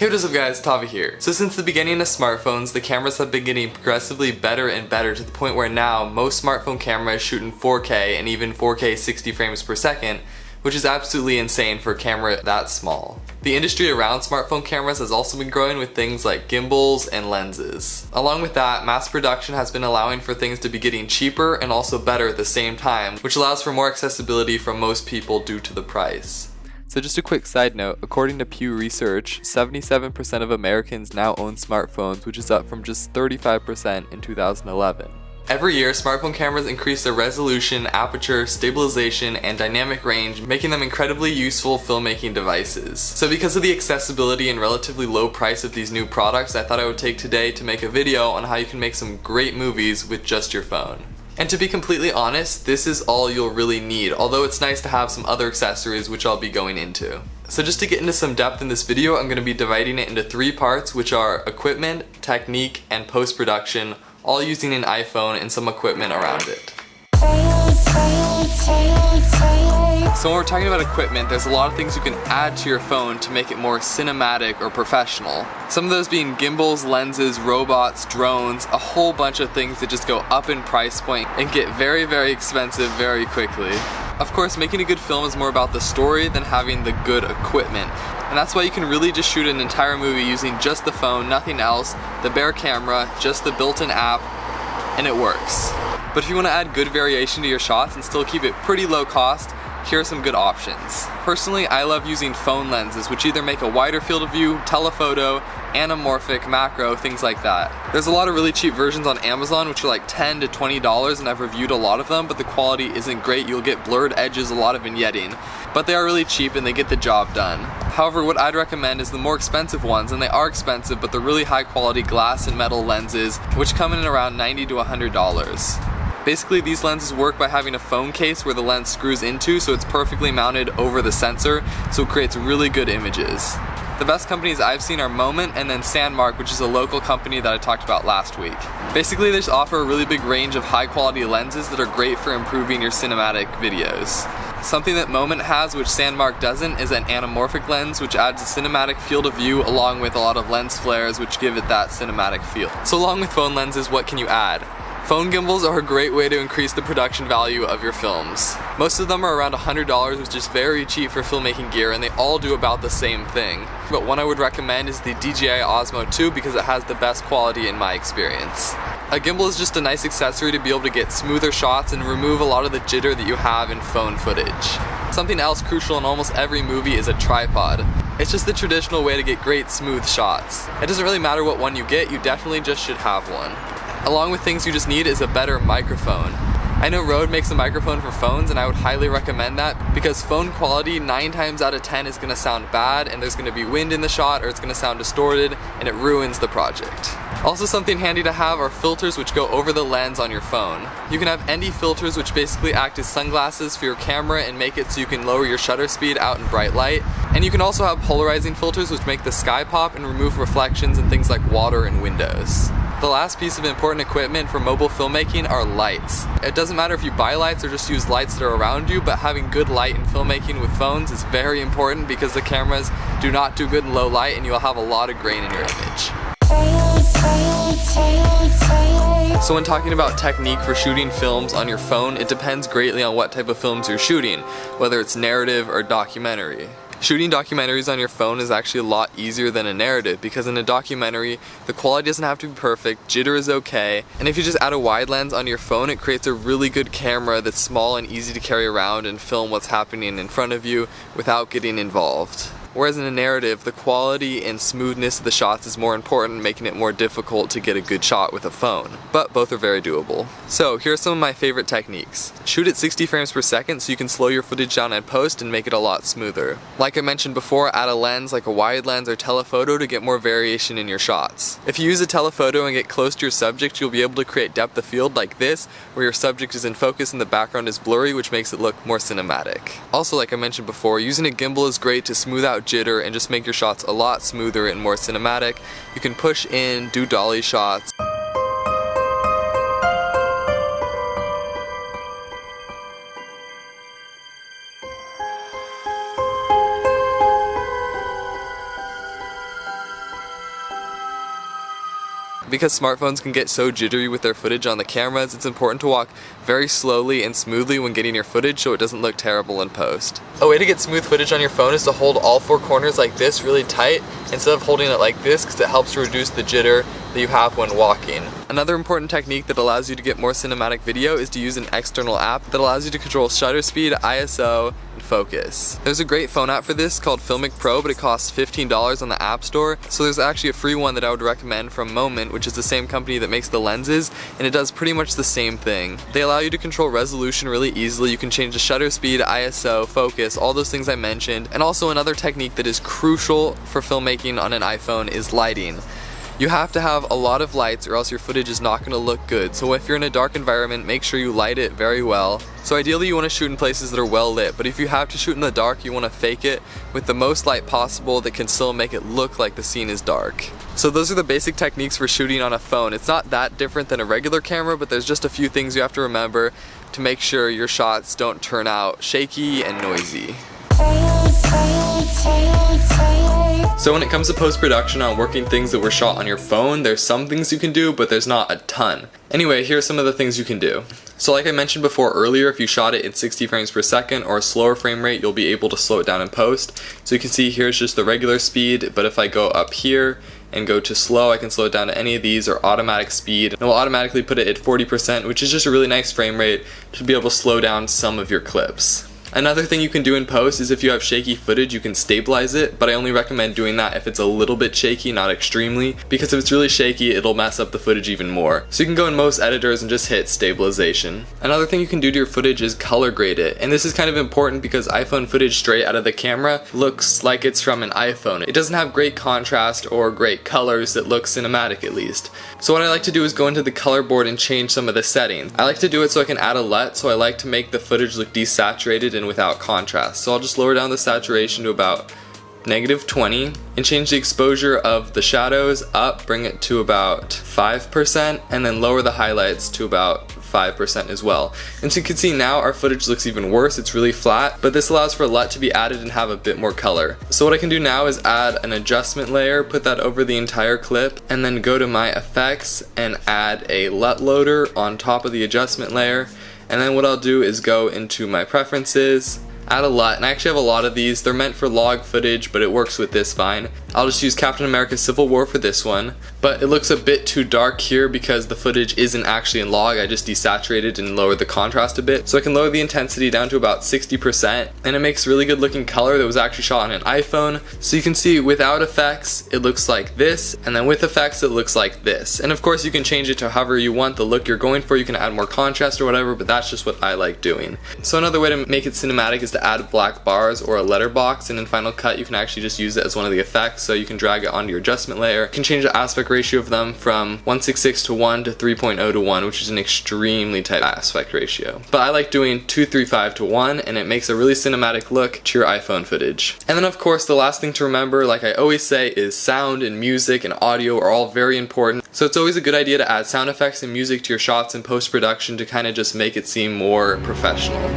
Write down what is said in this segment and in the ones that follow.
Hey, what is up guys, Tavi here. So since the beginning of smartphones, the cameras have been getting progressively better and better to the point where now most smartphone cameras shoot in 4K and even 4K 60 frames per second, which is absolutely insane for a camera that small. The industry around smartphone cameras has also been growing with things like gimbals and lenses. Along with that, mass production has been allowing for things to be getting cheaper and also better at the same time, which allows for more accessibility for most people due to the price. So just a quick side note, according to Pew Research, 77% of Americans now own smartphones, which is up from just 35% in 2011. Every year, smartphone cameras increase their resolution, aperture, stabilization, and dynamic range, making them incredibly useful filmmaking devices. So because of the accessibility and relatively low price of these new products, I thought I would take today to make a video on how you can make some great movies with just your phone. And to be completely honest, this is all you'll really need, although it's nice to have some other accessories which I'll be going into. So just to get into some depth in this video, I'm going to be dividing it into 3 parts, which are equipment, technique, and post-production, all using an iPhone and some equipment around it. So when we're talking about equipment, there's a lot of things you can add to your phone to make it more cinematic or professional. Some of those being gimbals, lenses, robots, drones, a whole bunch of things that just go up in price point and get very, very expensive very quickly. Of course, making a good film is more about the story than having the good equipment. And that's why you can really just shoot an entire movie using just the phone, nothing else, the bare camera, just the built-in app, and it works. But if you want to add good variation to your shots and still keep it pretty low cost, here are some good options. Personally, I love using phone lenses, which either make a wider field of view, telephoto, anamorphic, macro, things like that. There's a lot of really cheap versions on Amazon, which are like $10 to $20, and I've reviewed a lot of them, but the quality isn't great. You'll get blurred edges, a lot of vignetting, but they are really cheap and they get the job done. However, what I'd recommend is the more expensive ones, and they are expensive, but they're really high quality glass and metal lenses, which come in at around $90 to $100. Basically, these lenses work by having a phone case where the lens screws into, so it's perfectly mounted over the sensor, so it creates really good images. The best companies I've seen are Moment and then Sandmark, which is a local company that I talked about last week. Basically, they just offer a really big range of high quality lenses that are great for improving your cinematic videos. Something that Moment has, which Sandmark doesn't, is an anamorphic lens, which adds a cinematic field of view along with a lot of lens flares, which give it that cinematic feel. So along with phone lenses, what can you add? Phone gimbals are a great way to increase the production value of your films. Most of them are around $100, which is very cheap for filmmaking gear, and they all do about the same thing. But one I would recommend is the DJI Osmo 2 because it has the best quality in my experience. A gimbal is just a nice accessory to be able to get smoother shots and remove a lot of the jitter that you have in phone footage. Something else crucial in almost every movie is a tripod. It's just the traditional way to get great smooth shots. It doesn't really matter what one you get, you definitely just should have one. Along with things you just need is a better microphone. I know Rode makes a microphone for phones, and I would highly recommend that because phone quality 9 times out of 10 is going to sound bad, and there's going to be wind in the shot or it's going to sound distorted, and it ruins the project. Also, something handy to have are filters which go over the lens on your phone. You can have ND filters which basically act as sunglasses for your camera and make it so you can lower your shutter speed out in bright light. And you can also have polarizing filters which make the sky pop and remove reflections in things like water and windows. The last piece of important equipment for mobile filmmaking are lights. It doesn't matter if you buy lights or just use lights that are around you, but having good light in filmmaking with phones is very important because the cameras do not do good in low light and you will have a lot of grain in your image. So when talking about technique for shooting films on your phone, it depends greatly on what type of films you're shooting, whether it's narrative or documentary. Shooting documentaries on your phone is actually a lot easier than a narrative because in a documentary, the quality doesn't have to be perfect, jitter is okay, and if you just add a wide lens on your phone, it creates a really good camera that's small and easy to carry around and film what's happening in front of you without getting involved. Whereas in a narrative, the quality and smoothness of the shots is more important, making it more difficult to get a good shot with a phone. But both are very doable. So here are some of my favorite techniques. Shoot at 60 frames per second so you can slow your footage down in post and make it a lot smoother. Like I mentioned before, add a lens like a wide lens or telephoto to get more variation in your shots. If you use a telephoto and get close to your subject, you'll be able to create depth of field like this, where your subject is in focus and the background is blurry, which makes it look more cinematic. Also, like I mentioned before, using a gimbal is great to smooth out jitter and just make your shots a lot smoother and more cinematic. You can push in, do dolly shots. Because smartphones can get so jittery with their footage on the cameras, it's important to walk very slowly and smoothly when getting your footage so it doesn't look terrible in post. A way to get smooth footage on your phone is to hold all four corners like this really tight instead of holding it like this, because it helps to reduce the jitter that you have when walking. Another important technique that allows you to get more cinematic video is to use an external app that allows you to control shutter speed, ISO, and focus. There's a great phone app for this called Filmic Pro, but it costs $15 on the App Store, so there's actually a free one that I would recommend from Moment, which is the same company that makes the lenses, and it does pretty much the same thing. They allow you to control resolution really easily. You can change the shutter speed, ISO, focus, all those things I mentioned, and also another technique that is crucial for filmmaking on an iPhone is lighting. You have to have a lot of lights or else your footage is not going to look good. So if you're in a dark environment, make sure you light it very well. So ideally you want to shoot in places that are well lit, but if you have to shoot in the dark, you want to fake it with the most light possible that can still make it look like the scene is dark. So those are the basic techniques for shooting on a phone. It's not that different than a regular camera, but there's just a few things you have to remember to make sure your shots don't turn out shaky and noisy. So when it comes to post-production on working things that were shot on your phone, there's some things you can do, but there's not a ton. Anyway, here are some of the things you can do. So like I mentioned before earlier, if you shot it in 60 frames per second or a slower frame rate, you'll be able to slow it down in post. So you can see here's just the regular speed, but if I go up here and go to slow, I can slow it down to any of these or automatic speed, and it will automatically put it at 40%, which is just a really nice frame rate to be able to slow down some of your clips. Another thing you can do in post is if you have shaky footage, you can stabilize it, but I only recommend doing that if it's a little bit shaky, not extremely, because if it's really shaky, it'll mess up the footage even more. So you can go in most editors and just hit stabilization. Another thing you can do to your footage is color grade it, and this is kind of important because iPhone footage straight out of the camera looks like it's from an iPhone. It doesn't have great contrast or great colors that look cinematic at least. So what I like to do is go into the color board and change some of the settings. I like to do it so I can add a LUT, so I like to make the footage look desaturated and without contrast. So I'll just lower down the saturation to about -20 and change the exposure of the shadows up, bring it to about 5%, and then lower the highlights to about 5% as well. And so you can see now our footage looks even worse. It's really flat, but this allows for a LUT to be added and have a bit more color. So what I can do now is add an adjustment layer, put that over the entire clip, and then go to my effects and add a LUT loader on top of the adjustment layer. And then what I'll do is go into my preferences, add a LUT, and I actually have a lot of these. They're meant for log footage, but it works with this fine. I'll just use Captain America Civil War for this one, but it looks a bit too dark here because the footage isn't actually in log. I just desaturated and lowered the contrast a bit. So I can lower the intensity down to about 60%, and it makes really good looking color that was actually shot on an iPhone. So you can see without effects, it looks like this, and then with effects, it looks like this. And of course, you can change it to however you want the look you're going for. You can add more contrast or whatever, but that's just what I like doing. So another way to make it cinematic is to add black bars or a letterbox, and in Final Cut, you can actually just use it as one of the effects. So you can drag it onto your adjustment layer. You can change the aspect ratio of them from 1:66 to 1 to 3.0 to 1, which is an extremely tight aspect ratio. But I like doing 2:35 to 1, and it makes a really cinematic look to your iPhone footage. And then of course, the last thing to remember, like I always say, is sound and music and audio are all very important. So it's always a good idea to add sound effects and music to your shots in post-production to kind of just make it seem more professional.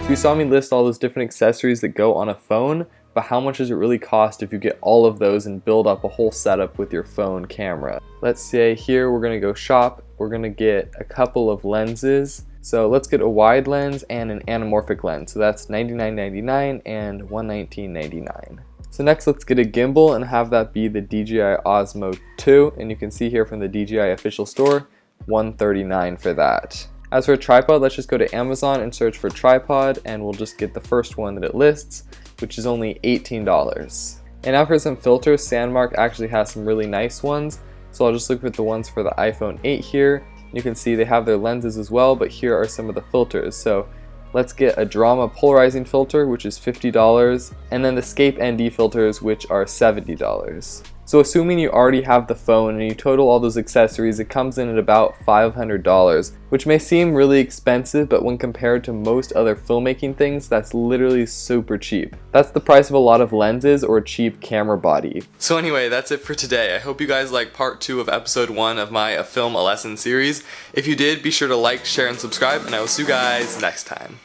So you saw me list all those different accessories that go on a phone, but how much does it really cost if you get all of those and build up a whole setup with your phone camera? Let's say here we're gonna go shop, we're gonna get a couple of lenses. So let's get a wide lens and an anamorphic lens. So that's $99.99 and $119.99. So next let's get a gimbal and have that be the DJI Osmo 2, and you can see here from the DJI official store, $139 for that. As for a tripod, let's just go to Amazon and search for tripod, and we'll just get the first one that it lists, which is only $18. And now for some filters, Sandmark actually has some really nice ones, so I'll just look at the ones for the iPhone 8 here. You can see they have their lenses as well, but here are some of the filters. So let's get a drama polarizing filter, which is $50, and then the Scape ND filters, which are $70. So assuming you already have the phone and you total all those accessories, it comes in at about $500, which may seem really expensive, but when compared to most other filmmaking things, that's literally super cheap. That's the price of a lot of lenses or a cheap camera body. So anyway, that's it for today. I hope you guys liked part 2 of episode 1 of my A Film, A Lesson series. If you did, be sure to like, share, and subscribe, and I will see you guys next time.